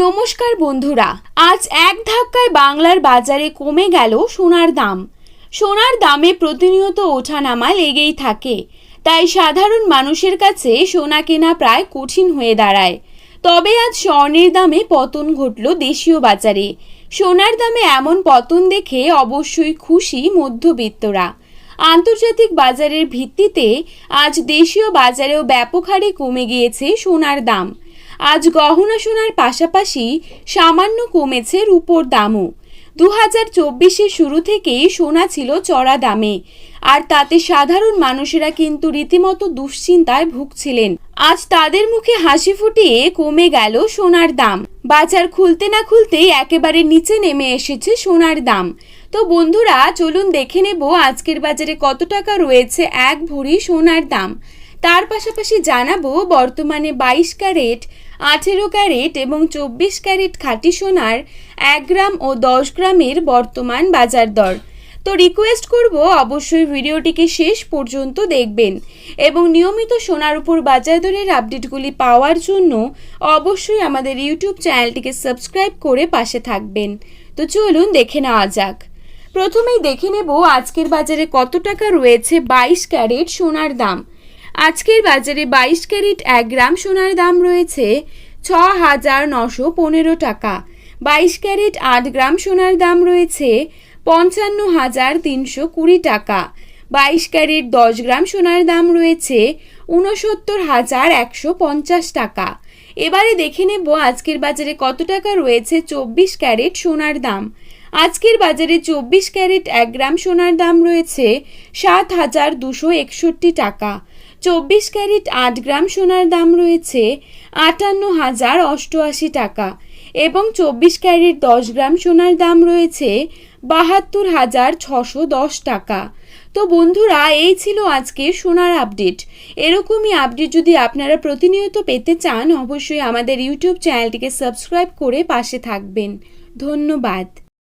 নমস্কার বন্ধুরা, আজ এক ধাক্কায় বাংলার বাজারে কমে গেল সোনার দাম। সোনার দামে প্রতিনিয়ত ওঠানামা লেগেই থাকে, তাই সাধারণ মানুষের কাছে সোনা কেনা প্রায় কঠিন হয়ে দাঁড়ায়। তবে আজ স্বর্ণের দামে পতন ঘটল দেশীয় বাজারে। সোনার দামে এমন পতন দেখে অবশ্যই খুশি মধ্যবিত্তরা। আন্তর্জাতিক বাজারের ভিত্তিতে আজ দেশীয় বাজারেও ব্যাপক হারে কমে গিয়েছে সোনার দাম। আজ গহনা সোনার পাশাপাশি সামান্য কমেছে রূপোর দামও। 2024-এর শুরু থেকেই সোনা ছিল চড়া দামে, আর তাতে সাধারণ মানুষেরা কিন্তু রীতিমতো দুশ্চিন্তায় ভুগছিলেন। আজ তাদের মুখে হাসি ফুটিয়ে কমে গেল সোনার দাম। বাজার খুলতে না খুলতেই একেবারে নিচে নেমে এসেছে সোনার দাম। তো বন্ধুরা, চলুন দেখে নেব আজকের বাজারে কত টাকা রয়েছে এক ভরি সোনার দাম। তার পাশাপাশি জানাবো বর্তমানে 22 ক্যারেট, 18 ক্যারেট এবং 24 ক্যারেট খাঁটি সোনার 1 গ্রাম ও 10 গ্রামের বর্তমান বাজার দর। তো রিকোয়েস্ট করব অবশ্যই ভিডিওটিকে শেষ পর্যন্ত দেখবেন এবং নিয়মিত সোনার উপর বাজার দরের আপডেটগুলি পাওয়ার জন্য অবশ্যই আমাদের ইউটিউব চ্যানেলটিকে সাবস্ক্রাইব করে পাশে থাকবেন। তো চলুন দেখে নেওয়া যাক। প্রথমেই দেখে নেব আজকের বাজারে কত টাকা রয়েছে 22 ক্যারেট সোনার দাম। আজকের বাজারে 22 ক্যারেট 1 গ্রাম সোনার দাম রয়েছে 6,915 টাকা। 22 ক্যারেট 8 গ্রাম সোনার দাম রয়েছে 55,320 টাকা। 22 ক্যারেট 10 গ্রাম সোনার দাম রয়েছে 69,150 টাকা। এবারে দেখে নেব আজকের বাজারে কত টাকা রয়েছে 24 ক্যারেট সোনার দাম। আজকের বাজারে 24 ক্যারেট 1 গ্রাম সোনার দাম রয়েছে 7,261 টাকা। 24 ক্যারেট 8 গ্রাম সোনার দাম রয়েছে 58,088 টাকা এবং 24 ক্যারেট 10 গ্রাম সোনার দাম রয়েছে 72,610 টাকা। তো বন্ধুরা, এই ছিল আজকের সোনার আপডেট। এরকমই আপডেট যদি আপনারা প্রতিনিয়ত পেতে চান, অবশ্যই আমাদের ইউটিউব চ্যানেলটিকে সাবস্ক্রাইব করে পাশে থাকবেন। ধন্যবাদ।